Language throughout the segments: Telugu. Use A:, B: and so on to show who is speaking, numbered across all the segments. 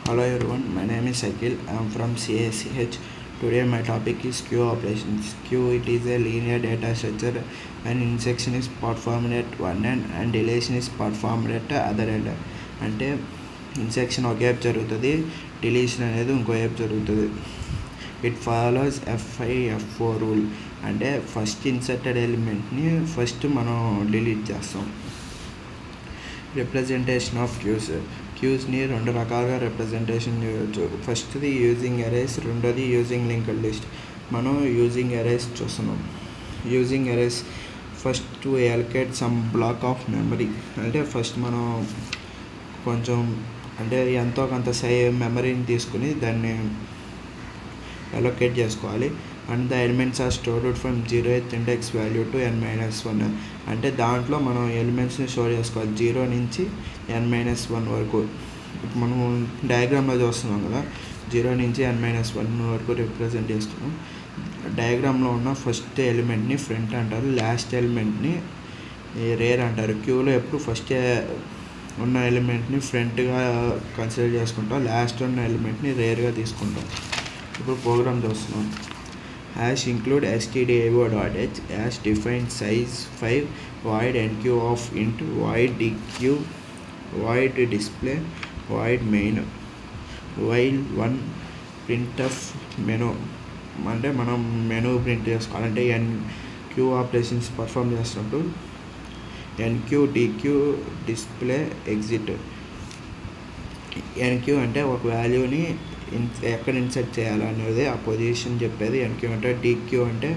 A: Hello everyone, my name is Akhil. I am from CACH. Today my topic is queue operations. Queue it is a linear data structure and insertion is performed at one end and deletion is performed at the other end. అంటే ఇన్సెక్షన్ ఒక వైపు జరుగుతుంది, డిలీషన్ అనేది ఇంకో వైపు జరుగుతుంది. It follows F5F4 rule. అంటే ఫస్ట్ ఇన్సర్టెడ్ ఎలిమెంట్ని ఫస్ట్ మనం డిలీట్ చేస్తాం. రిప్రజెంటేషన్ ఆఫ్ క్యూస్ని రెండు రకాలుగా రిప్రజెంటేషన్ చేయవచ్చు. ఫస్ట్ది యూజింగ్ అరేస్, రెండోది యూజింగ్ లింక్డ్ లిస్ట్. మనం యూజింగ్ అరేస్ చూస్తున్నాం. Using arrays first to allocate some black of memory. అంటే ఫస్ట్ మనం కొంచెం అంటే ఎంతో కొంత మెమరీని తీసుకుని దాన్ని అలొకేట్ చేసుకోవాలి. And the elements are stored from 0th index value to n-1. అంటే దాంట్లో మనం ఎలిమెంట్స్ని స్టోర్ చేసుకోవాలి 0 నుంచి n-1 వరకు. ఇప్పుడు మనం డయాగ్రామ్లో చూస్తున్నాం కదా, 0 నుంచి n-1 వరకు రిప్రజెంట్ చేసుకున్నాం. డయాగ్రామ్లో ఉన్న ఫస్ట్ ఎలిమెంట్ని ఫ్రంట్ అంటారు, లాస్ట్ ఎలిమెంట్ని రేర్ అంటారు. క్యూలో ఎప్పుడు ఫస్ట్ ఉన్న ఎలిమెంట్ని ఫ్రంట్గా కన్సిడర్ చేసుకుంటాం, లాస్ట్ ఉన్న ఎలిమెంట్ని రేర్గా తీసుకుంటాం. ఇప్పుడు ప్రోగ్రామ్ చూస్తున్నాం. hash include stdio.h hash define size 5 void enq of int void dq void display void main while 1 printf menu. అంటే మనం మెనూ ప్రింట్ చేసుకోవాలంటే ఎన్q ఆపరేషన్స్ పర్ఫామ్ చేస్తున్నప్పుడు enq dq display exit. enq అంటే ఒక వాల్యూని ఎక్కడ ఇన్సర్ట్ చేయాలనేది ఆ పొజిషన్ చెప్పేది ఎన్క్యూ అంటే. డీక్యూ అంటే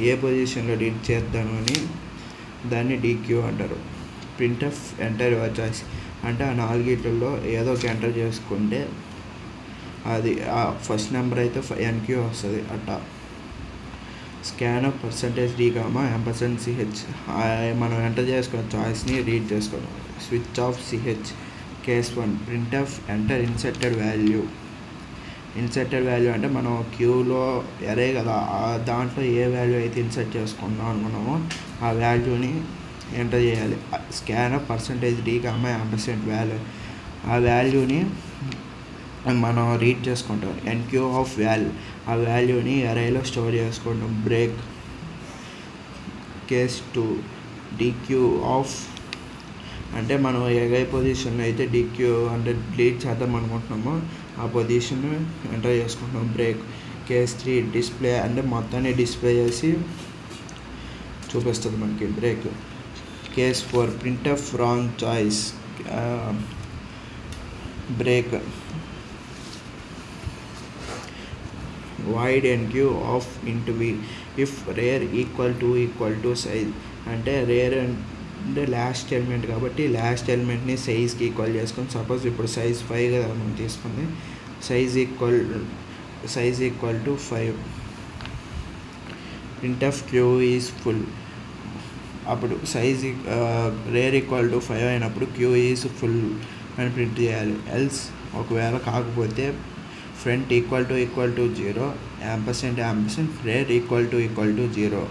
A: ఏ పొజిషన్లో రీడ్ చేద్దాను అని దాన్ని డీక్యూ అంటారు. ప్రింట్ఎఫ్ ఎంటర్ యువర్ చాయిస్ అంటే ఆ నాలుగిట్లలో ఏదో ఒక ఎంటర్ చేసుకుంటే అది ఆ ఫస్ట్ నెంబర్ అయితే ఎన్క్యూ వస్తుంది అట్టా. స్కాన్ %d, %ch మనం ఎంటర్ చేసుకున్న చాయిస్ని రీడ్ చేసుకోవడం. Switch off ch case 1 printf enter inserted value. Inserted value అంటే మనం క్యూలో ఎరే కదా, దాంట్లో ఏ వాల్యూ అయితే ఇన్సర్ట్ చేసుకుందాం అనుకున్నామో ఆ వాల్యూని ఎంటర్ చేయాలి. స్కాన్ %d, వాల్యూ ఆ వాల్యూని మనం రీడ్ చేసుకుంటాం. ఎన్క్యూ ఆఫ్ వాల్యూ ఆ వాల్యూని ఎరేలో స్టోర్ చేసుకుంటాం. బ్రేక్ కేస్ 2 డీక్యూ ఆఫ్ అంటే మనం ఏ పొజిషన్లో అయితే డీక్యూ అంటే డిలీట్ చేద్దాం అనుకుంటున్నామో ఆ పొజిషన్ ఎంటర్ చేసుకుంటాం. బ్రేక్ కేస్ 3 డిస్ప్లే అంటే మొత్తాన్ని డిస్ప్లే చేసి చూపిస్తుంది మనకి. Break case 4 printf wrong choice. Break void enq of int v if rare equal to size. అంటే రేర్ అంటే లాస్ట్ ఎలిమెంట్ కాబట్టి లాస్ట్ ఎలిమెంట్ని సైజ్కి ఈక్వల్ చేసుకొని, సపోజ్ ఇప్పుడు సైజ్ 5 కదా మనం తీసుకుంది, size equal to 5. printf q is full. అప్పుడు సైజ్ రేర్ ఈక్వల్ టు 5 అయినప్పుడు q ఈజ్ ఫుల్ అని ప్రింట్ చేయాలి. ఎల్స్ ఒకవేళ కాకపోతే front equal to 0 rare equal to 0.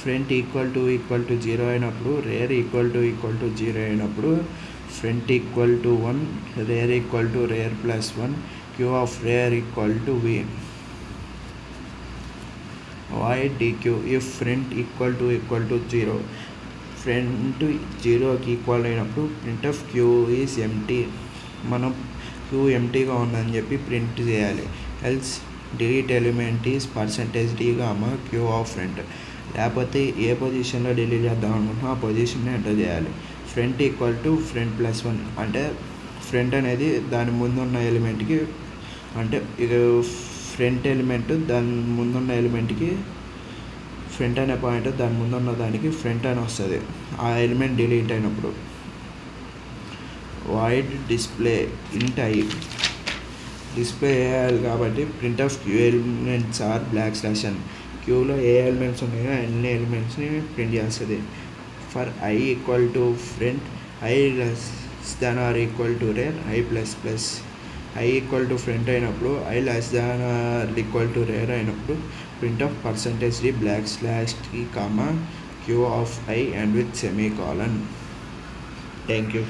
A: Front equal to 0 అయినప్పుడు రేర్ ఈక్వల్ టు 0 అయినప్పుడు front equal to 1 rare equal to rare plus 1 q of rear equal to v. Void dequeue if front equal to 0 front 0కి ఈక్వల్ అయినప్పుడు ప్రింట్ఎఫ్ క్యూ ఈజ్ ఎంటీ. మనం క్యూ ఎంటీగా ఉందని చెప్పి ప్రింట్ చేయాలి. Else delete element is %d, q of front. లేకపోతే ఏ పొజిషన్లో డిలీట్ చేద్దాం అనుకుంటున్నా ఆ పొజిషన్ని ఎంటర్ చేయాలి. Front equal to front plus 1 అంటే ఫ్రంట్ అనేది దాని ముందున్న ఎలిమెంట్కి అంటే ఇది ఫ్రంట్ ఎలిమెంట్ దాని ముందున్న ఎలిమెంట్కి ఫ్రంట్ అనే పాయింట్ దాని ముందున్న దానికి ఫ్రంట్ అని వస్తుంది ఆ ఎలిమెంట్ డిలీట్ అయినప్పుడు. Void display int i display చేయాలి కాబట్టి printf queue elements are /n. క్యూలో ఏ ఎలిమెంట్స్ ఉన్నాయో అన్ని ఎలిమెంట్స్ని ప్రింట్ చేస్తుంది. For i equal to front i <= rear i++. i equal to front అయినప్పుడు i <= రేర్ అయినప్పుడు printf %d/t, q of i and with semicolon. Thank you.